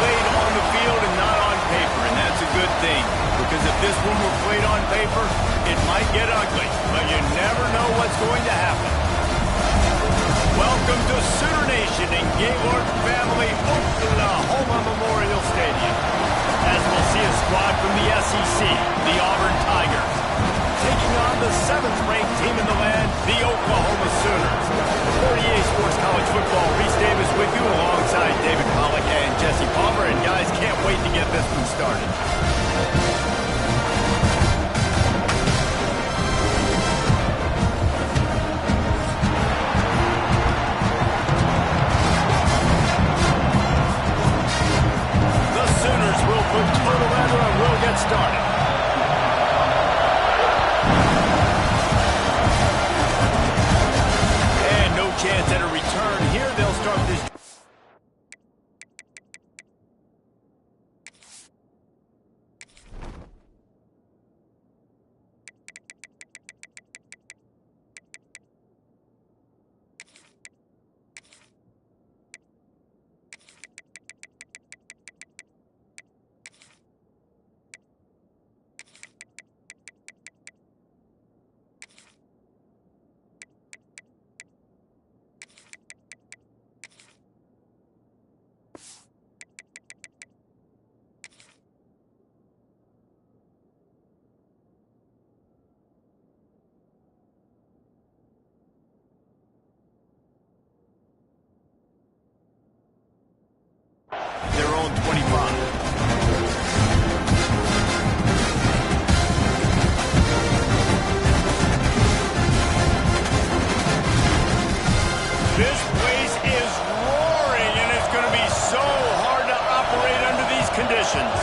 played on the field and not on paper, and that's a good thing. Because if this one were played on paper, it might get ugly, but you never know what's going to happen. Welcome to Sooner Nation and Gaylord Family Oklahoma Memorial Stadium. As we'll see a squad from the SEC, the Auburn Tigers, taking on the 7th-ranked team in the land, the Oklahoma Sooners. 48 Sports College Football, Reese Davis with you alongside David Pollack and Jesse Palmer. And guys, can't wait to get this one started. The Sooners will put total weather and we'll get started. Chance at a return here. They'll start this. Their own 25. This place is roaring, and it's going to be so hard to operate under these conditions.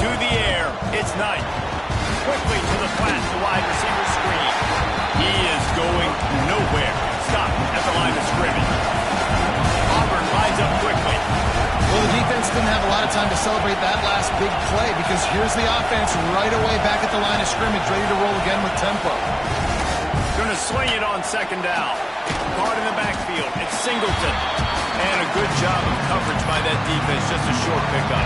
To the air, it's Knight. Quickly to the flat, the wide receiver screen. He is going nowhere. Stop at the line of scrimmage. Auburn lines up quickly. Well, the defense didn't have a lot of time to celebrate that last big play because here's the offense right away back at the line of scrimmage, ready to roll again with tempo. Going to sling it on 2nd down. Guard in the backfield. It's Singleton. And a good job of coverage by that defense. Just a short pickup.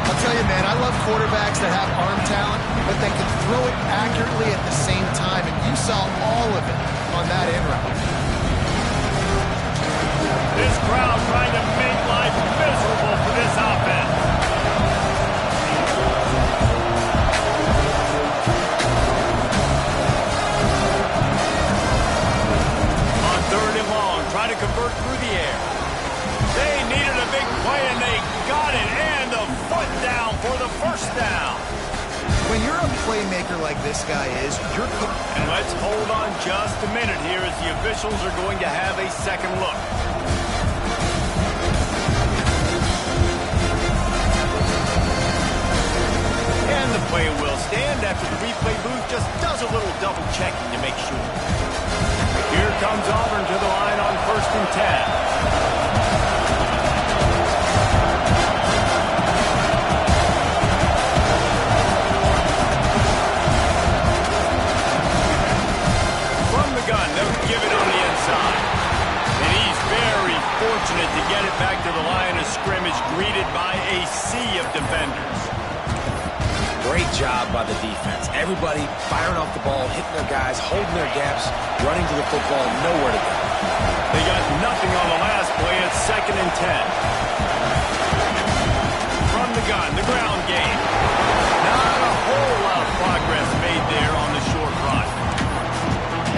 I'll tell you, man, I love quarterbacks that have arm talent, but they can throw it accurately at the same time, and you saw all of it on that in route. This crowd trying to make life miserable for this offense. On 3rd and long, trying to convert through the air. They needed a big play, and they got it. And the foot down for the 1st down. When you're a playmaker like this guy is, you're... And let's hold on just a minute here as the officials are going to have a second look. And the play will stand after the replay booth just does a little double checking to make sure. Here comes Auburn to the line on 1st and 10. From the gun, they'll give it on the inside. And he's very fortunate to get it back to the line of scrimmage, greeted by a sea of defenders. Great job by the defense. Everybody firing off the ball, hitting their guys, holding their gaps, running to the football, nowhere to go. They got nothing on the last play. It's 2nd and 10. From the gun, the ground game. Not a whole lot of progress made there on the short run.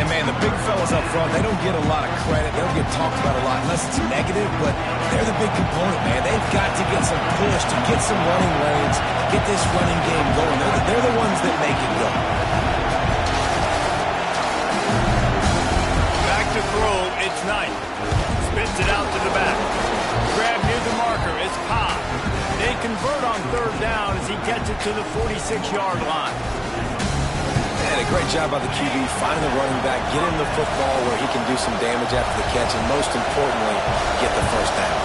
And, man, the big fellas up front, they don't get a lot of credit. They don't get talked about a lot unless it's negative, but they're the big component, man. They've got to get some push, to get some running lanes, get this running game going. They're the ones that make it go. Back to throw, it's Knight. Spins it out to the back. Grab near the marker, it's Cobb. They convert on 3rd down as he gets it to the 46-yard line. And a great job by the QB, finding the running back, get him the football where he can do some damage after the catch, and most importantly, get the 1st down.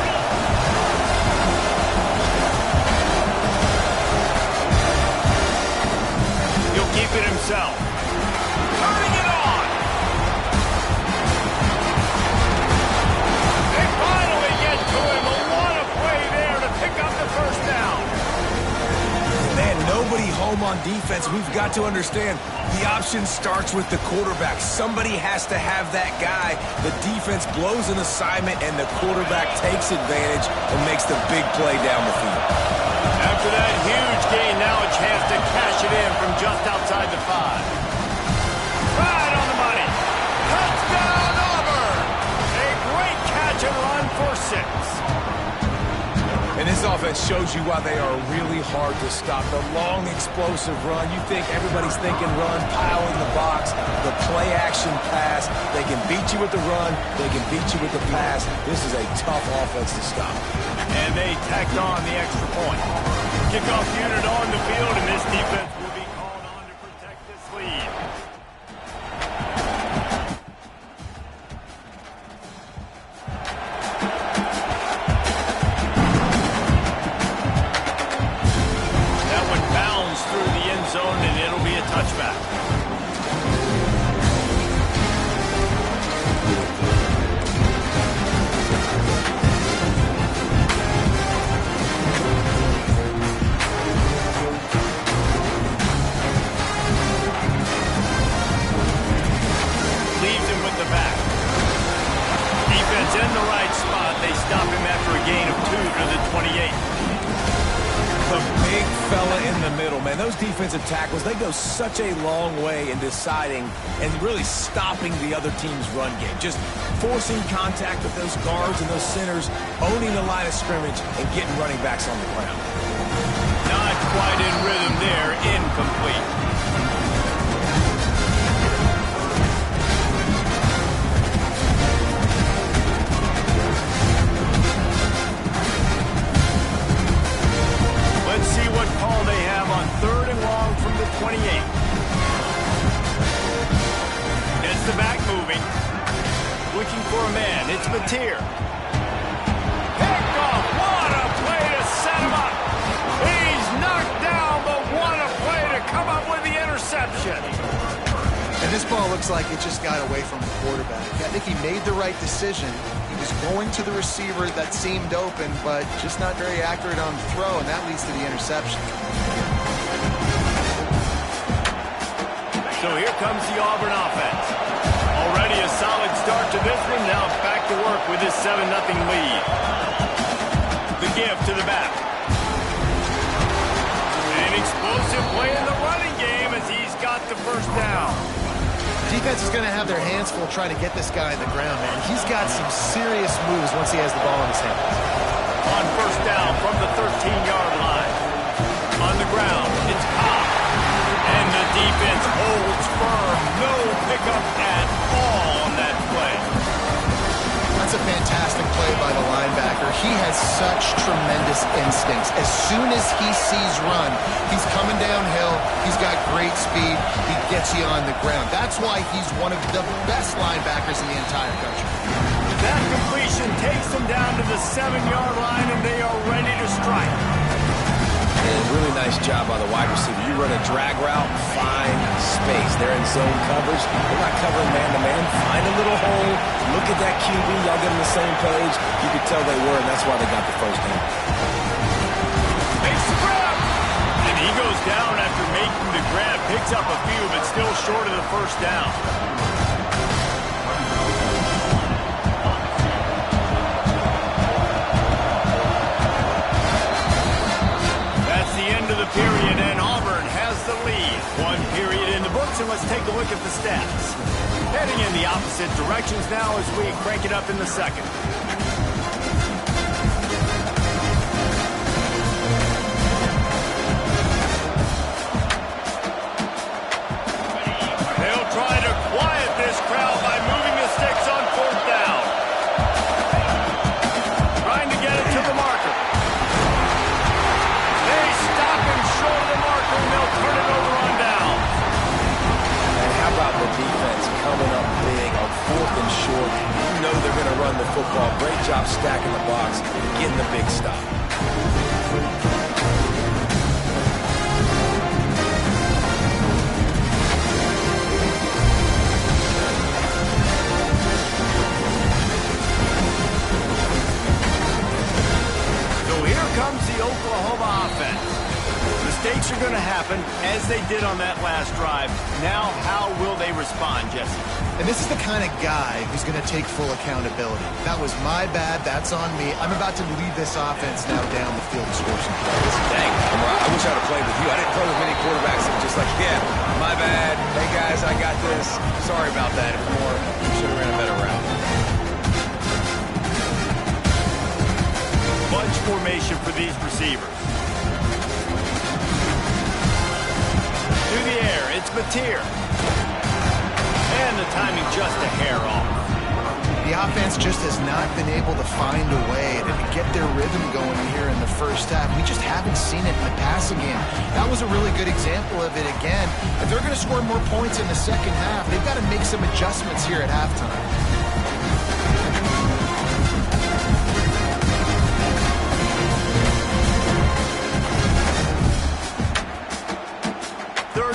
He'll keep it himself. Turning it on! They finally get to him. A on defense, we've got to understand the option starts with the quarterback. Somebody has to have that guy. The defense blows an assignment, and the quarterback takes advantage and makes the big play down the field. After that huge gain, now a chance to cash it in from just outside the 5. Right on the money. Touchdown, Auburn! A great catch and run for 6. And this offense shows you why they are really hard to stop. The long, explosive run. You think everybody's thinking run, pile in the box, the play-action pass. They can beat you with the run. They can beat you with the pass. This is a tough offense to stop. And they tacked on the extra point. Kickoff unit on the field, and this defense will be called on to protect this lead. And it'll be a touchback. Leaves him with the back. Defense in the right spot. They stop him after a gain of 2 to the 28. The big fella in the middle, man. Those defensive tackles, they go such a long way in deciding and really stopping the other team's run game. Just forcing contact with those guards and those centers, owning the line of scrimmage, and getting running backs on the ground. Not quite in rhythm there. Incomplete. Let's see what call they have on 3rd and long from the 28. It's the back moving. Looking for a man. It's Mateer. Picked off. What a play to set him up. He's knocked down, but what a play to come up with the interception. And this ball looks like it just got away from the quarterback. I think he made the right decision. He was going to the receiver that seemed open, but just not very accurate on the throw, and that leads to the interception. So here comes the Auburn offense. Already a solid start to this one. Now back to work with this 7-0 lead. The give to the back. An explosive play in the running game as he's got the first down. Defense is going to have their hands full trying to get this guy on the ground, man. He's got some serious moves once he has the ball in his hands. On first down from the 13-yard line. On the ground, it's Cobb. And the defense holds firm. No pickup at all on that play. That's a fantastic play by the linebacker. He has such tremendous instincts. As soon as he sees run, he's coming downhill. He's got great speed. He gets you on the ground. That's why he's one of the best linebackers in the entire country. That completion takes them down to the 7-yard line, and they are ready to strike. And really nice job by the wide receiver. You run a drag route, find space. They're in zone coverage. They're not covering man-to-man. Find a little hole. Look at that QB. Y'all get on the same page. You could tell they were, and that's why they got the first down. Makes the grab. And he goes down after making the grab. Picks up a few, but still short of the first down. Period, and Auburn has the lead. 1 period in the books, and let's take a look at the stats. Heading in the opposite directions now as we crank it up in the second. They'll try to quiet this crowd by moving the sticks on 4th down. Trying to get it to the marker. They'll turn it over on down. And how about the defense coming up big on 4th and short? You know they're going to run the football. Great job stacking the box, getting the big stop. So here comes the Oklahoma offense. The Mistakes are going to happen, as they did on that last drive. Now, how will they respond, Jesse? And this is the kind of guy who's going to take full accountability. That was my bad. That's on me. I'm about to lead this offense now down the field to score some plays. Dang, I wish I'd have played with you. I didn't play with many quarterbacks that were just like, yeah, my bad. Hey, guys, I got this. Sorry about that. Or should have ran a better route. Bunch formation for these receivers. To the air, it's Mateer. And the timing just a hair off. The offense just has not been able to find a way to get their rhythm going here in the first half. We just haven't seen it in the passing game. That was a really good example of it again. If they're going to score more points in the second half, they've got to make some adjustments here at halftime.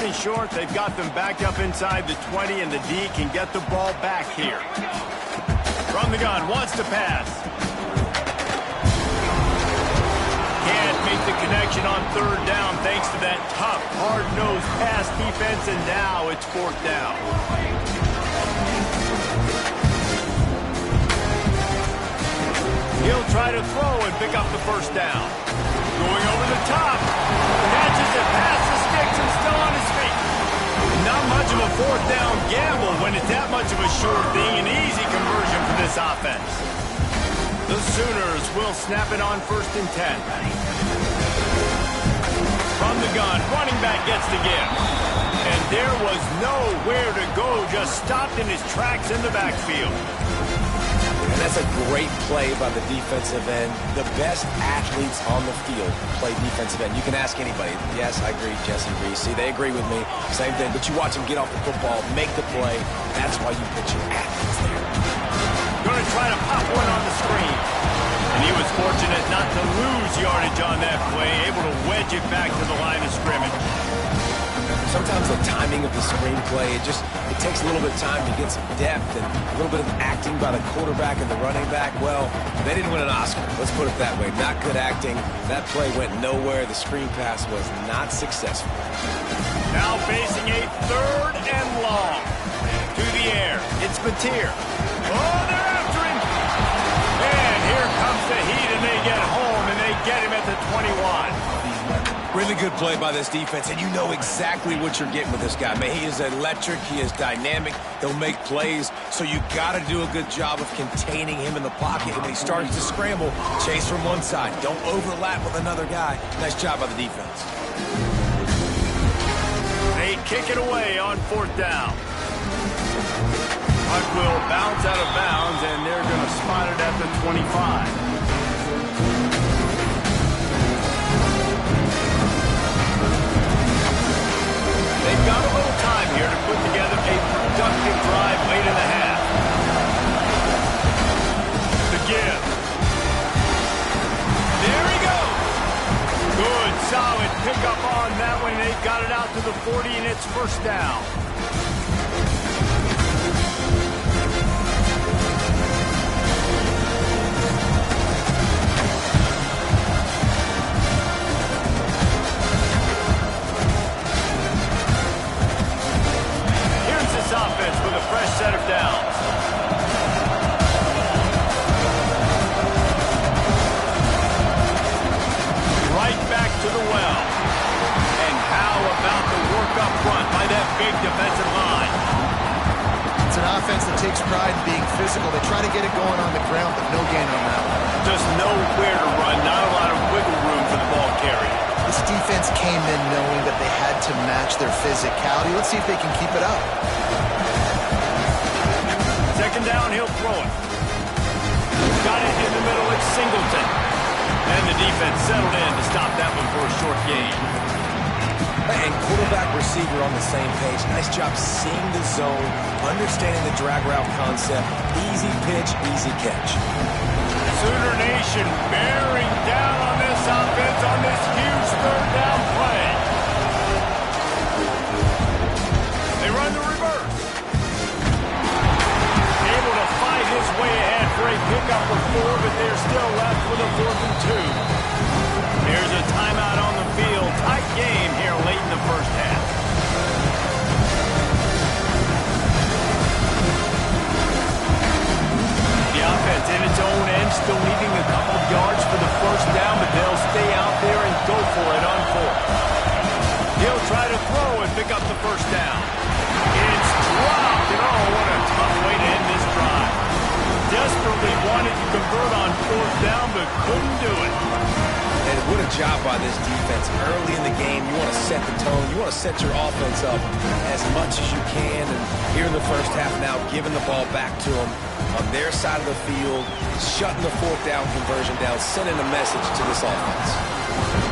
Short, they've got them backed up inside the 20, and the D can get the ball back here. From the gun, wants to pass. Can't make the connection on third down thanks to that tough, hard-nosed pass defense, and now it's fourth down. He'll try to throw and pick up the first down. Going over the top. Catches it past the sticks and still on his feet. Not much of a fourth down gamble when it's that much of a sure thing. An easy conversion for this offense. The Sooners will snap it on 1st and 10. From the gun, running back gets the give. And there was nowhere to go, just stopped in his tracks in the backfield. And that's a great play by the defensive end. The best athletes on the field play defensive end. You can ask anybody. Yes, I agree, Jesse Reese. See, they agree with me. Same thing. But you watch them get off the football, make the play. That's why you put your athletes there. Going to try to pop one on the screen. And he was fortunate not to lose yardage on that play, able to wedge it back to the line of scrimmage. Sometimes the timing of the screenplay, it takes a little bit of time to get some depth and a little bit of acting by the quarterback and the running back. Well, they didn't win an Oscar. Let's put it that way. Not good acting. That play went nowhere. The screen pass was not successful. Now facing a 3rd and long. To the air. It's Mateer. Oh, they're after him. And here comes the heat, and they get home, and they get him at the 21. Really good play by this defense, and you know exactly what you're getting with this guy. Man, he is electric. He is dynamic. He'll make plays, so you got to do a good job of containing him in the pocket. And when he starts to scramble, chase from one side. Don't overlap with another guy. Nice job by the defense. They kick it away on 4th down. Puck will bounce out of bounds, and they're going to spot it at the 25. They've got a little time here to put together a productive drive late in the half. The give. There he goes. Good, solid pickup on that one. They've got it out to the 40, and it's 1st down. Offense with a fresh set of downs. Right back to the well. And how about the work up front by that big defensive line? It's an offense that takes pride in being physical. They try to get it going on the ground, but no gain on that one. Just nowhere to run, not a lot of wiggle room for the ball carrier. This defense came in knowing that they had to match their physicality. Let's see if they can keep it up. 2nd down, he'll throw it. Got it in the middle, it's Singleton. And the defense settled in to stop that one for a short gain. And quarterback receiver on the same page. Nice job seeing the zone, understanding the drag route concept. Easy pitch, easy catch. Sooner Nation bearing down on this offense on this huge 3rd down play. They run the reverse. Able to fight his way ahead for a pickup of 4, but they're still left with a 4th and 2. Here's a timeout on the field. Tight game still needing a couple yards for the first down, but they'll stay out there and go for it on fourth. He'll try to throw and pick up the first down. It's dropped, and oh, what a tough way to end this drive. Desperately wanted to convert on fourth down, but couldn't do it. And what a job by this defense. Early in the game, you want to set the tone. You want to set your offense up as much as you can. And here in the first half now, giving the ball back to them on their side of the field, shutting the fourth down conversion down, sending a message to this offense.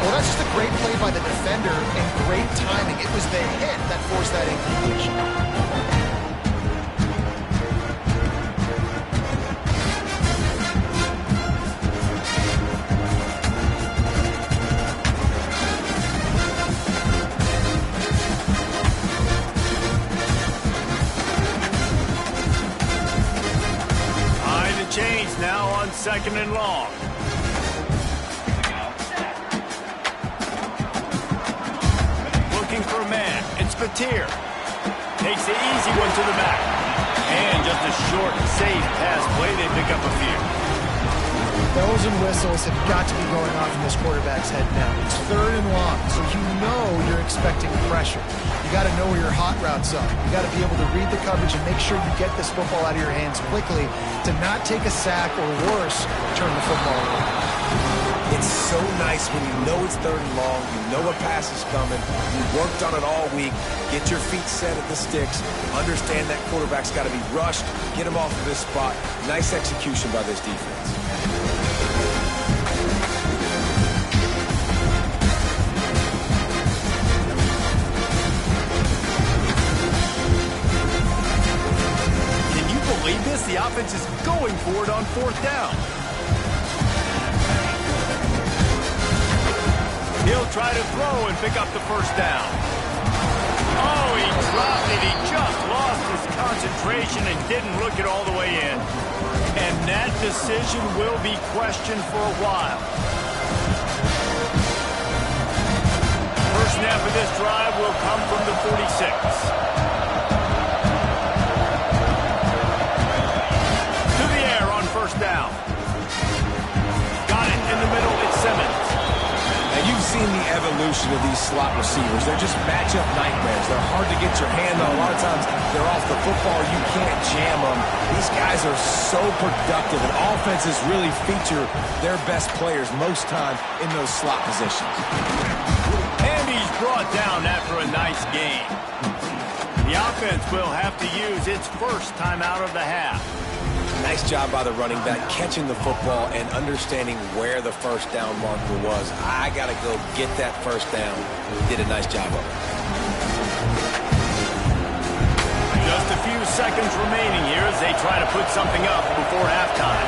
Well, that's just a great play by the defender and great timing. It was the hit that forced that incompletion. Change now on 2nd and long. Looking for a man. It's Batir. Takes the easy one to the back. And just a short, safe pass play. They pick up a few. Bells and whistles have got to be going off in this quarterback's head now. It's 3rd and long, so you know you're expecting pressure. You got to know where your hot routes are. You got to be able to read the coverage and make sure you get this football out of your hands quickly to not take a sack or worse, turn the football over. It's so nice when you know it's 3rd and long, you know a pass is coming, you worked on it all week, get your feet set at the sticks, understand that quarterback's got to be rushed, get him off of this spot. Nice execution by this defense. The offense is going for it on 4th down. He'll try to throw and pick up the first down. Oh, he dropped it. He just lost his concentration and didn't look it all the way in. And that decision will be questioned for a while. First snap of this drive will come from the 46. Down. Got it in the middle. It's Simmons. And you've seen the evolution of these slot receivers. They're just matchup nightmares. They're hard to get your hand on. A lot of times they're off the football. You can't jam them. These guys are so productive, and offenses really feature their best players most time in those slot positions. And he's brought down after a nice game. The offense will have to use its first time out of the half. Nice job by the running back, catching the football and understanding where the first down marker was. I got to go get that first down. He did a nice job of it. Just a few seconds remaining here as they try to put something up before halftime.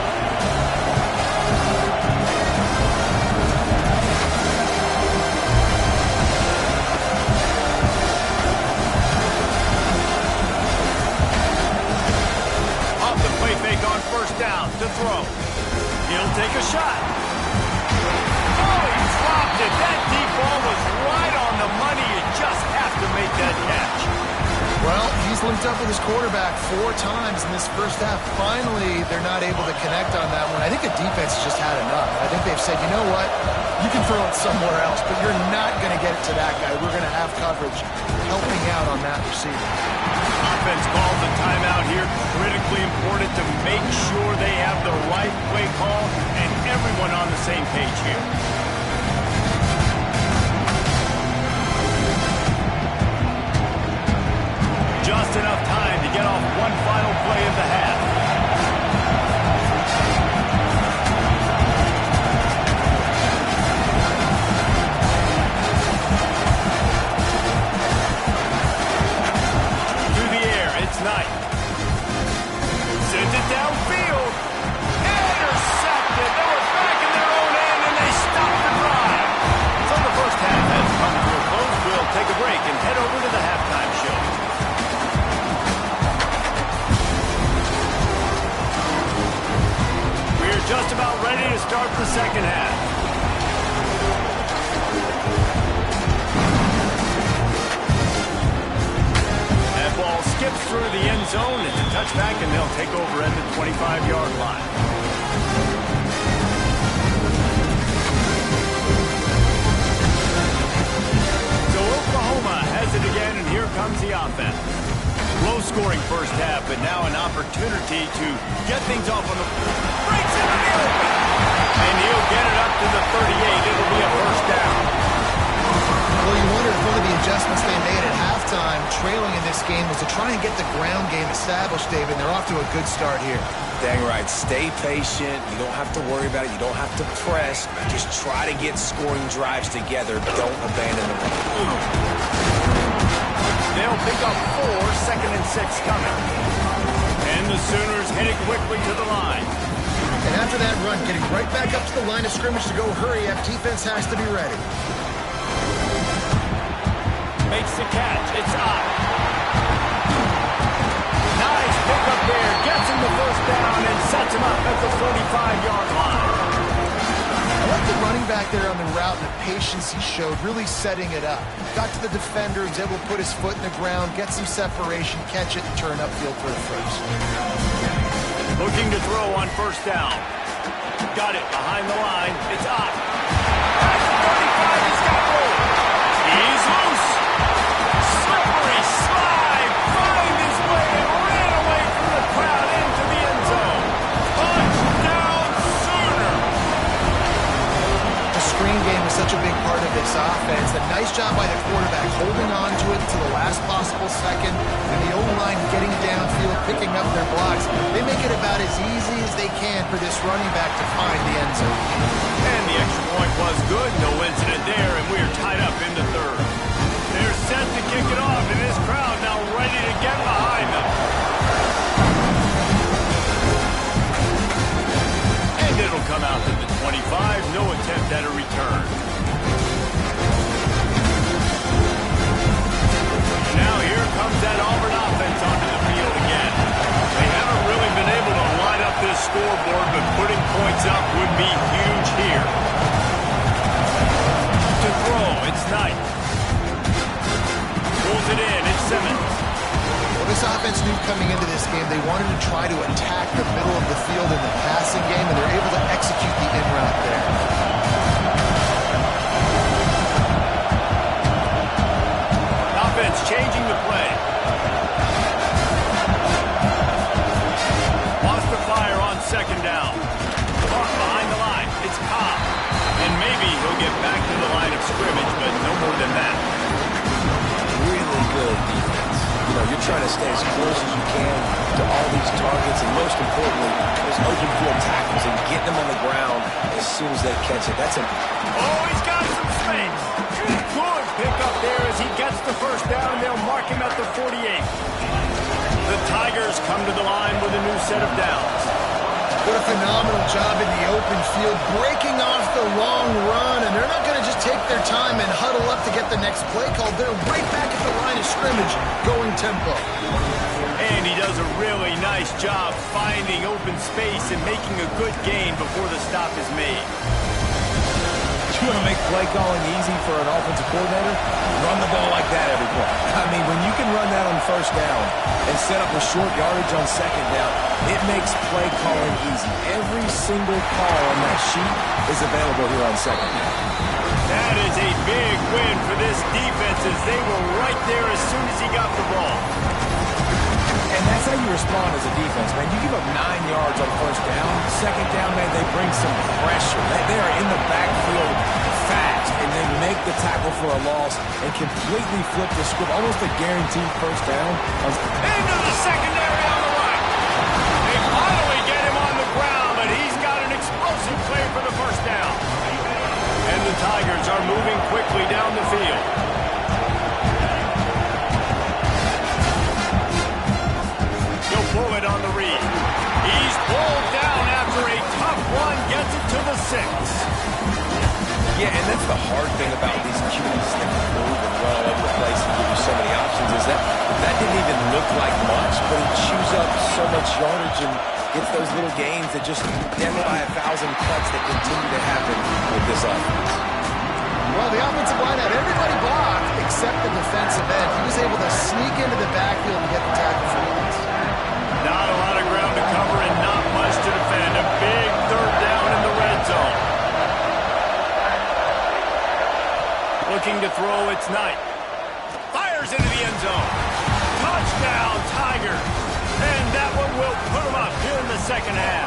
On first down to throw. He'll take a shot. Oh, he dropped it. That deep ball was right on the money. You just have to make that catch. Well, he's linked up with his quarterback 4 times in this first half. Finally, they're not able to connect on that one. I think the defense has just had enough. I think they've said, you know what? You can throw it somewhere else, but you're not going to get it to that guy. We're going to have coverage helping out on that receiver. Offense calls a timeout here. Critically important to make sure they have the right play call and everyone on the same page here. Just enough time to get off one final play of the half. Knight sends it downfield. Intercepted. They were back in their own end, and they stopped the drive. So the first half has come to a close. We'll take a break and head over to the halftime show. We're just about ready to start the second half. Ball skips through the end zone. It's a touchback, and they'll take over at the 25-yard line. opportunity to get things off on the... breaks into the open. And he'll get it up to the 38. It'll be a first down. Well, you wonder if one of the adjustments they made at halftime, trailing in this game, was to try and get the ground game established, David. They're off to a good start here. Dang right. Stay patient. You don't have to worry about it. You don't have to press. Just try to get scoring drives together. Don't abandon the run. They'll pick up 4, 2nd and 6 coming. And the Sooners headed quickly to the line. And after that run, getting right back up to the line of scrimmage to go hurry up, defense has to be ready. Makes the catch. It's up. Nice pickup there. Gets him the first down and sets him up at the 45-yard line. I like the running back there on the route and the patience he showed, really setting it up. Got to the defender, was able to put his foot in the ground, get some separation, catch it, and turn upfield for the first. Looking to throw on first down. Got it behind the line. It's up. At the 35, he's got room. He's loose. Slippery slide. Find his way and ran away from the crowd into the end zone. Touchdown, Sooner. The screen game is such a big part of this offense. A nice job by the quarterback holding on to it to the last possible second, and the O-line getting downfield, picking up their blocks. They make it about as easy as they can for this running back to find the end zone. And the extra point was good. No incident there, and we are tied up into third. They're set to kick it off, and this crowd now ready to get behind them. And it'll come out to the 25. No attempt at a return. And now here comes that Auburn offense onto the field again. They haven't really been able to line up this scoreboard, but putting points up would be huge here. To throw, it's Knight. Pulls it in, it's Simmons. Well, this offense knew coming into this game they wanted to try to attack the middle of the field in the passing game, and they're able to execute the in-route there. Offense changing the play. Wants to fire on second down. Caught behind the line. It's Cobb. And maybe he'll get back to the line of scrimmage, but no more than that. Really good defense. You know, you're trying to stay as close as you can to all these targets, and most importantly, those open field tackles and get them on the ground as soon as they catch it. That's a... Oh, he's got some space. Good pick up there as he gets the first down, and they'll mark him at the 48. The Tigers come to the line with a new set of downs. What a phenomenal job in the open field, breaking off the long run, and they're not going to just take their time and huddle up to get the next play called. They're right back at the line of scrimmage, going tempo. And he does a really nice job finding open space and making a good gain before the stop is made. You want to make play calling easy for an offensive coordinator? Run the ball like that every play. I mean, when you can run that on first down and set up a short yardage on second down, it makes play calling easy. Every single call on that sheet is available here on second down. That is a big win for this defense as they were right there as soon as he got the ball. And that's how you respond as a defense, man. You give up 9 yards on first down. Second down, man, they bring some pressure. They are in the backfield fast, and they make the tackle for a loss and completely flip the script. Almost a guaranteed first down. Into the secondary on the right. They finally get him on the ground, but he's got an explosive play for the first down. And the Tigers are moving quickly down the field. He'll pull it on the read. He's pulled down after a tough one, gets it to the 6. Yeah, and that's the hard thing about these QBs that can move and run all over the place and give you so many options is that didn't even look like much, but he chews up so much yardage and gets those little gains that just death by 1,000 cuts that continue to happen with this offense. Well, the offensive line had everybody blocked except the defensive end. He was able to sneak into the backfield and get the tackle for once. Not a lot of ground to cover and not much to defend. A big third down in the red zone. Looking to throw, it's Knight. Fires into the end zone. Touchdown, Tigers. And that one will put second half.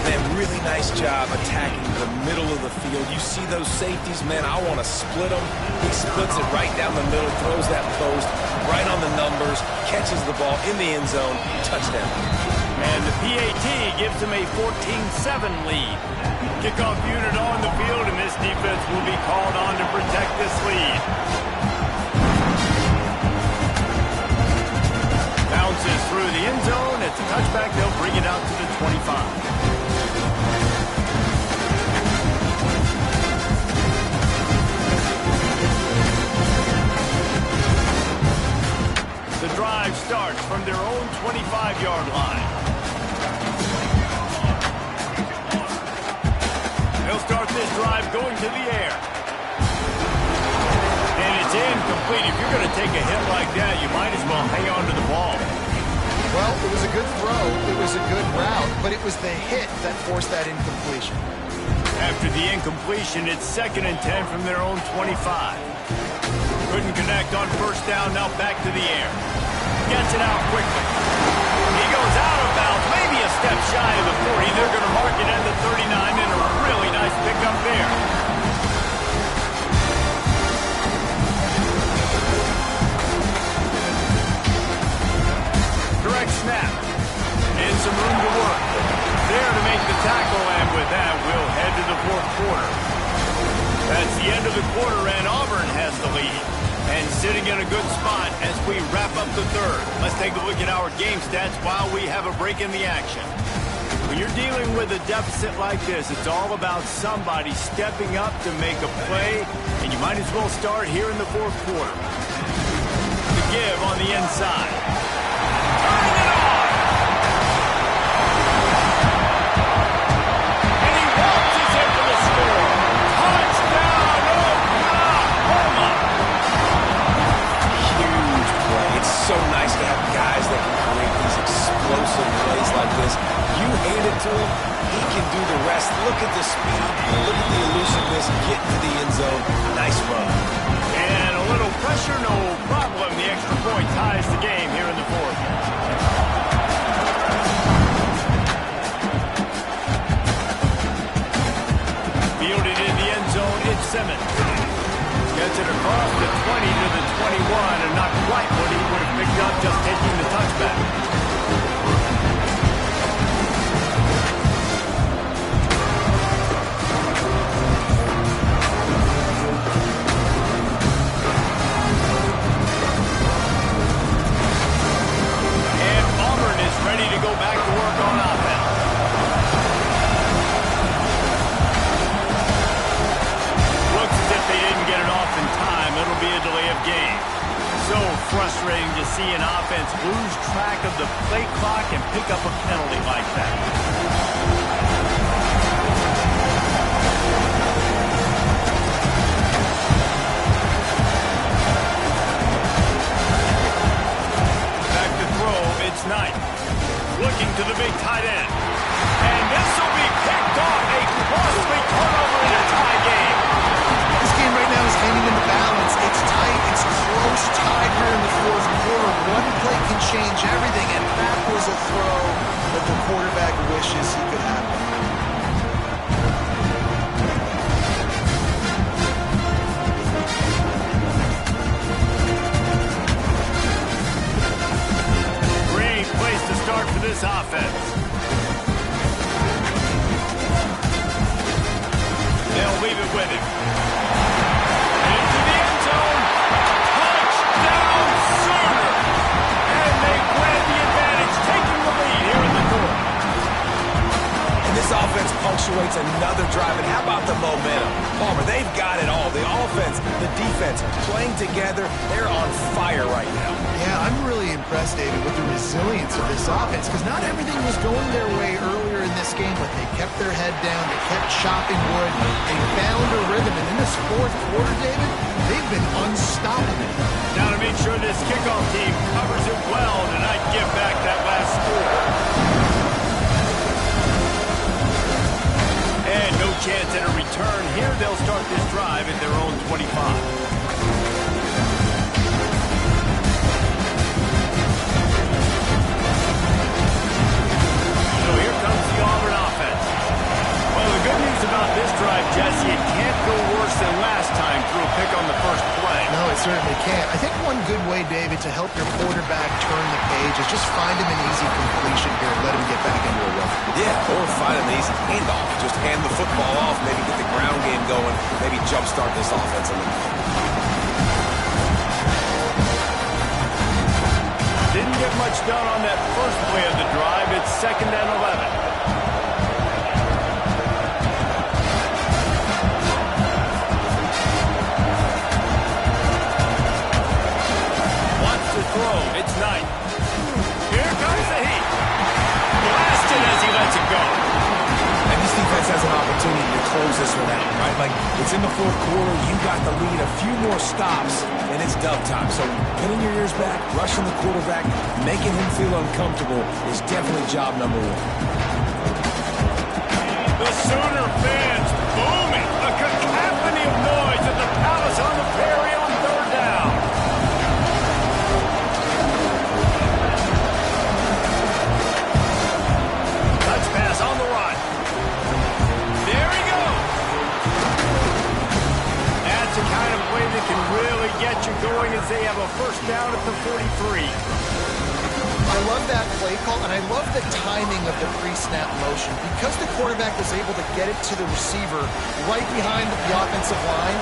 Man, really nice job attacking the middle of the field. You see those safeties, man, I want to split them. He splits it right down the middle, throws that post, right on the numbers, catches the ball in the end zone, touchdown. And the PAT gives him a 14-7 lead. Kickoff unit on the field, and this defense will be called on to protect this lead. Bounces through the end zone. It's a touchback. They'll bring it out to the 25. The drive starts from their own 25-yard line. They'll start this drive going to the air. And it's incomplete. If you're going to take a hit like that, you might as well hang on to the ball. Well, it was a good throw. It was a good route, but it was the hit that forced that incompletion. After the incompletion, it's 2nd and 10 from their own 25. Couldn't connect on first down, now back to the air. Gets it out quickly. He goes out of bounds, maybe a step shy of the 40. They're going to mark it at the 39, and a really nice pickup there. Direct snap. And some room to work. There to make the tackle, and with that, we'll head to the 4th quarter. That's the end of the quarter, and Auburn has the lead. And sitting in a good spot as we wrap up the 3rd. Let's take a look at our game stats while we have a break in the action. When you're dealing with a deficit like this, it's all about somebody stepping up to make a play, and you might as well start here in the 4th quarter. The give on the inside. Turning it on! And he waltzes in for the score. Touchdown, Oklahoma! Huge play. It's so nice to have guys that can create these explosive plays like this. You hand it to him, he can do the rest. Look at the speed, look at the elusiveness, get to the end zone. Nice run. And a little pressure, no problem. The extra point ties the game here in the 4th. Fielded in the end zone, it's Simmons. Gets it across the 20 to the 21, and not quite what he would have picked up just taking the touchback. Ready to go back to work on offense. Looks as if they didn't get it off in time. It'll be a delay of game. So frustrating to see an offense lose track of the play clock and pick up a penalty like that. Back to throw, it's Knight. Looking to the big tight end. And this will be picked off. A costly turnover in a tie game. This game right now is hanging in the balance. It's tight. It's close, tied here in the 4th quarter. One play can change everything, and that was a throw that the quarterback wishes he could have. Start for this offense. They'll leave it with him. Into the end zone. Touchdown, Sooner. And they win the advantage, taking the lead here in the 4th. And this offense punctuates another drive. And how about the momentum? Palmer, they've got it all. The offense, the defense, playing together. They're on fire right now. Yeah, I'm really impressed, David, with the resilience of this offense, because not everything was going their way earlier in this game, but they kept their head down, they kept chopping wood, they found a rhythm, and in this 4th quarter, David, they've been unstoppable. Now to make sure this kickoff team covers it well to not give back that last score. And no chance at a return here. They'll start this drive at their own 25. about this drive, Jesse. It can't go worse than last time through a pick on the first play. No, it certainly can't. I think one good way, David, to help your quarterback turn the page is just find him an easy completion here and let him get back into a run. Yeah, or find an easy handoff. Just hand the football off, maybe get the ground game going, maybe jumpstart this offense a little bit. Didn't get much done on that first play of the drive. It's 2nd and 11. Throw. It's Knight. Here comes the heat. Blasted as he lets it go. And this defense has an opportunity to close this one out, right? Like, it's in the fourth quarter. You got the lead. A few more stops, and it's dub time. So pinning your ears back, rushing the quarterback, making him feel uncomfortable is definitely job number one. The Sooner fans booming. A cacophony of noise at the Palace on the Prairie on 3rd down. Pass on the run. There he goes. That's the kind of play that can really get you going as they have a 1st down at the 43. I love that play call, and I love the timing of the pre-snap motion. Because the quarterback was able to get it to the receiver right behind the offensive line,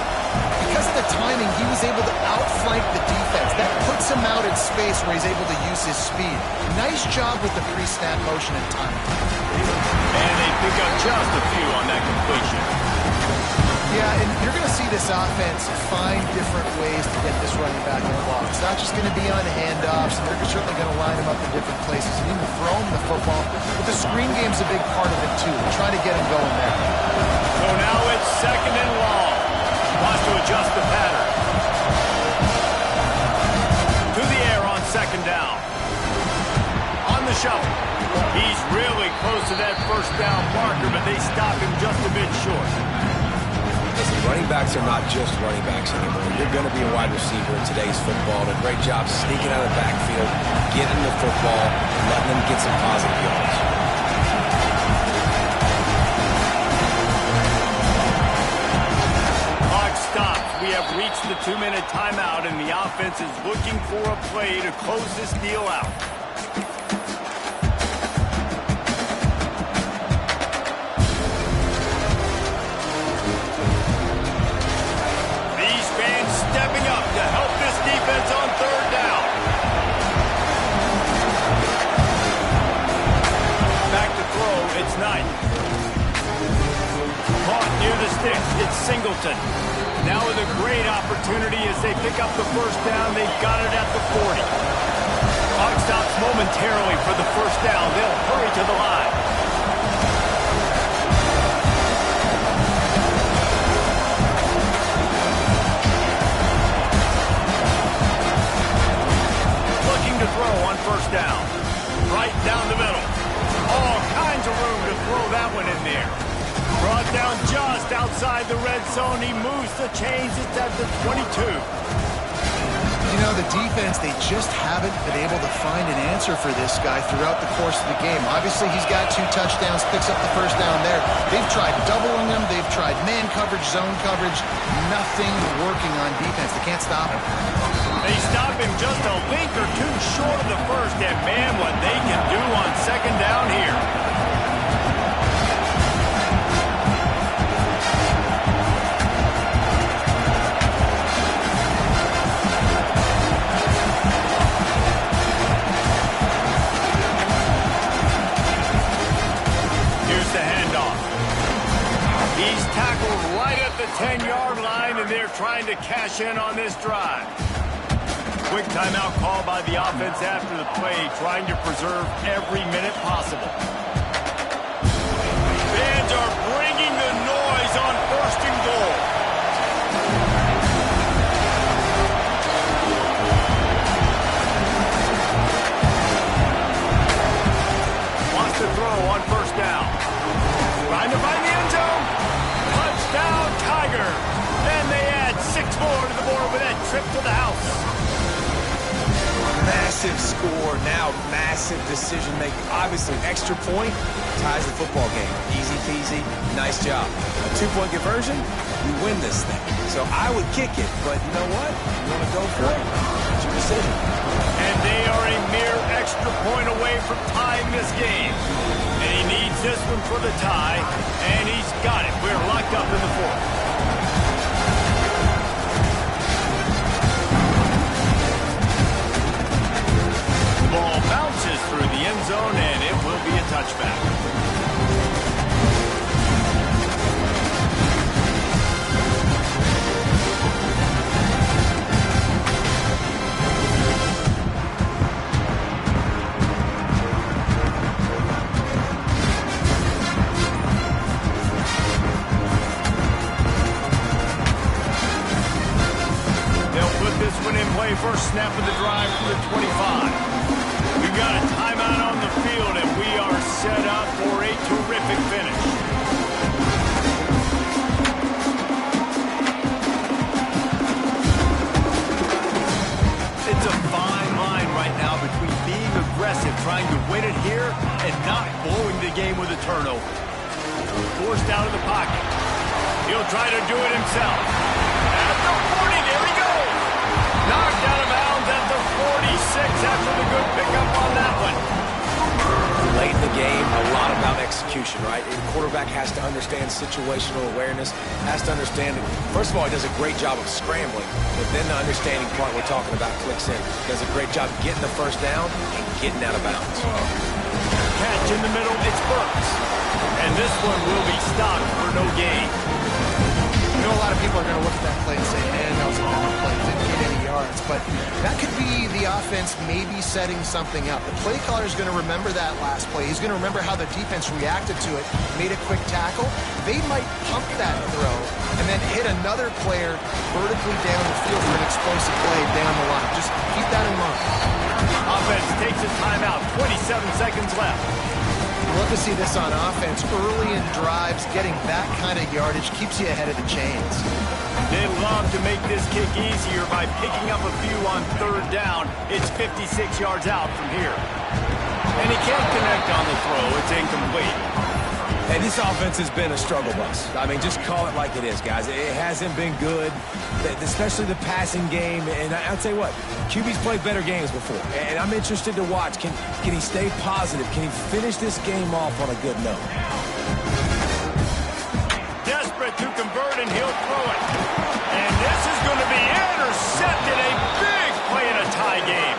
because of the timing, he was able to outflank the defense. That puts him out in space where he's able to use his speed. Nice job with the pre-snap motion and timing. And they pick up just a few on that completion. Yeah, and you're going to see this offense find different ways to get this running back involved. It's not just going to be on handoffs, and they're certainly going to line him up in different places and even throw him the football. But the screen game's a big part of it, too. They're trying to get him going there. So now it's 2nd and long. Wants to adjust the pattern. To the air on 2nd down. On the shovel. He's really close to that 1st down marker, but they stop him just a bit short. Listen, running backs are not just running backs anymore. You're going to be a wide receiver in today's football. And a great job sneaking out of the backfield, getting the football, and letting them get some positive yards. Clock stops. We have reached the 2-minute timeout, and the offense is looking for a play to close this deal out. Stepping up to help this defense on 3rd down. Back to throw, it's Knight. Caught near the sticks, it's Singleton. Now with a great opportunity as they pick up the 1st down, they've got it at the 40. Clock stops momentarily for the 1st down. They'll hurry to the line. To throw on 1st down. Right down the middle. All kinds of room to throw that one in there. Brought down just outside the red zone. He moves the chains. It's at the 22. You know, the defense, they just haven't been able to find an answer for this guy throughout the course of the game. Obviously, he's got 2 touchdowns, picks up the 1st down there. They've tried doubling him. They've tried man coverage, zone coverage. Nothing working on defense. They can't stop him. They stop him just a link or 2 short of the 1st, and man, what they can do on 2nd down here. Here's the handoff. He's tackled right at the 10-yard line, and they're trying to cash in on this drive. Quick timeout call by the offense after the play, trying to preserve every minute possible. Fans are bringing the noise on 1st and goal. Wants to throw on 1st down. Trying to find the end zone. Touchdown, Tiger. And they add 6 more to the board with that trip to the house. Massive score, now massive decision-making. Obviously, extra point ties the football game. Easy peasy, nice job. A 2-point conversion, you win this thing. So I would kick it, but you know what? You want to go for it? It's your decision. And they are a mere extra point away from tying this game. And he needs this one for the tie, and he's got it. We're locked up in the fourth. The ball bounces through the end zone, and it will be a touchback. First snap of the drive from the 25. We've got a timeout on the field, and we are set up for a terrific finish. It's a fine line right now between being aggressive, trying to win it here, and not blowing the game with a turnover. Forced out of the pocket. He'll try to do it himself. At the 40, there he goes. Knocked out of bounds at the 46 after the good pickup on that one. Late in the game, a lot about execution, right? The quarterback has to understand situational awareness, has to understand it. First of all, he does a great job of scrambling, but then the understanding part we're talking about clicks in. Does a great job getting the first down and getting out of bounds. Catch in the middle, it's Burks. And this one will be stopped for no gain. You know, a lot of people are going to look at that play and say, man, that was a bad play. Didn't get any yards. But that could be the offense maybe setting something up. The play caller is going to remember that last play. He's going to remember how the defense reacted to it, made a quick tackle. They might pump that throw and then hit another player vertically down the field for an explosive play down the line. Just keep that in mind. Offense takes a timeout. 27 seconds left. Love to see this on offense. Early in drives, getting that kind of yardage keeps you ahead of the chains. They love to make this kick easier by picking up a few on third down. It's 56 yards out from here. And he can't connect on the throw. It's incomplete. And this offense has been a struggle bus. I mean, just call it like it is, guys. It hasn't been good, especially the passing game. And I'll tell you what, QB's played better games before. And I'm interested to watch. Can he stay positive? Can he finish this game off on a good note? Desperate to convert, and he'll throw it. And this is going to be intercepted. A big play in a tie game.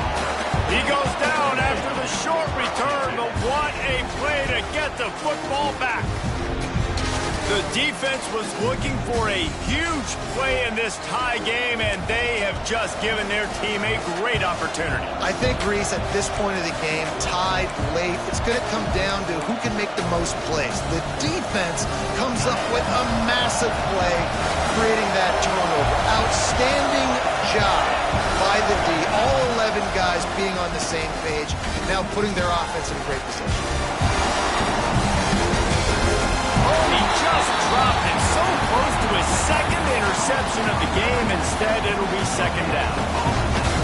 He goes down after the short return, but what a play to get the football back. The defense was looking for a huge play in this tie game, and they have just given their team a great opportunity. I think, Reese, at this point of the game, tied late, it's going to come down to who can make the most plays. The defense comes up with a massive play, creating that turnover. Outstanding job by the D. All 11 guys being on the same page, now putting their offense in great position. He just dropped it so close to his second interception of the game. Instead, it'll be second down.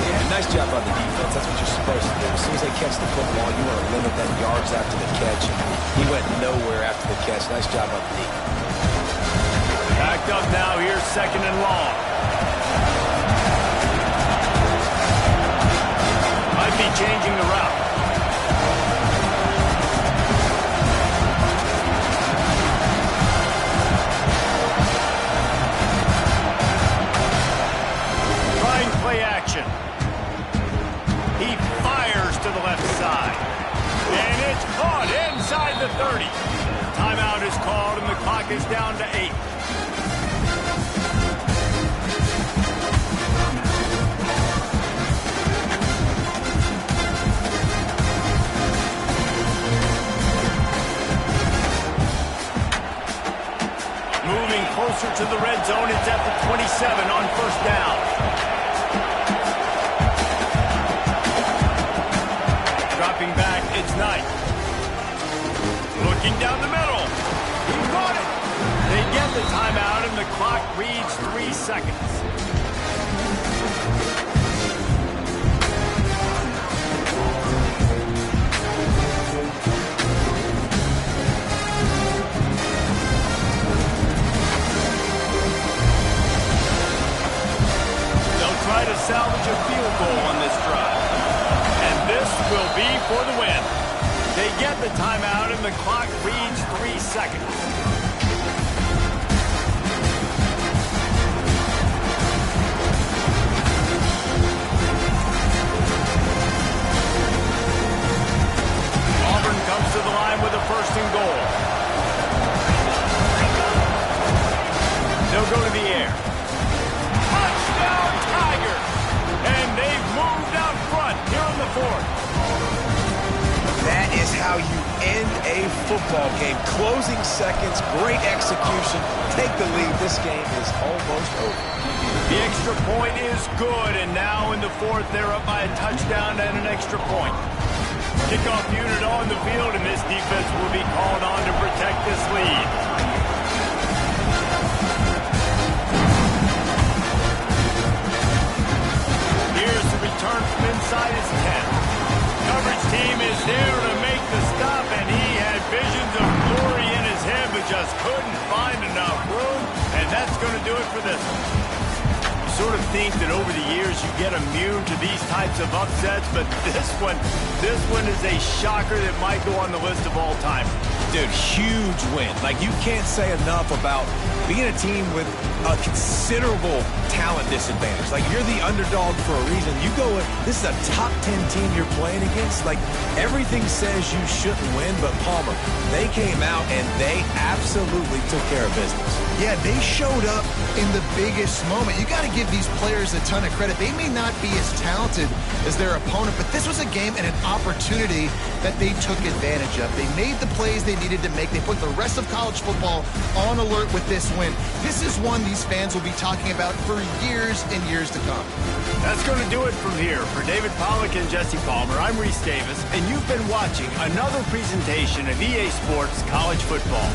Yeah, nice job on the defense. That's what you're supposed to do. As soon as they catch the football, you want to limit that yards after the catch. He went nowhere after the catch. Nice job on the D. Backed up now. Here's second and long. Might be changing the route. Play action. He fires to the left side. And it's caught inside the 30. Timeout is called and the clock is down to 8. Moving closer to the red zone. It's at the 27 on first down. Dropping back, it's Knight. Looking down the middle. He caught it. They get the timeout, and the clock reads 3 seconds. get the timeout, and the clock reads 3 seconds. Auburn comes to the line with a 1st and goal. They'll go to the air. Touchdown, Tigers! And they've moved out front here in the 4th. That is how you end a football game. Closing seconds, great execution. Take the lead. This game is almost over. The extra point is good, and now in the 4th, they're up by a touchdown and an extra point. Kickoff unit on the field, and this defense will be called on to protect this lead. Here's the return from inside his 10. Coverage team is there to make the stop, and he had visions of glory in his head, but just couldn't find enough room, and that's going to do it for this one. You sort of think that over the years you get immune to these types of upsets, but this one is a shocker that might go on the list of all time. Dude, huge win. Like, you can't say enough about being a team with a considerable talent disadvantage. Like, you're the underdog for a reason. You go with, this is a top 10 team you're playing against. Like, everything says you shouldn't win, but Palmer, they came out and they absolutely took care of business. Yeah, they showed up in the biggest moment. You got to give these players a ton of credit. They may not be as talented as their opponent, but this was a game and an opportunity that they took advantage of. They made the plays they needed to make. They put the rest of college football on alert with this win. This is one these fans will be talking about for years and years to come. That's going to do it from here. For David Pollack and Jesse Palmer, I'm Reese Davis, and you've been watching another presentation of EA Sports College Football.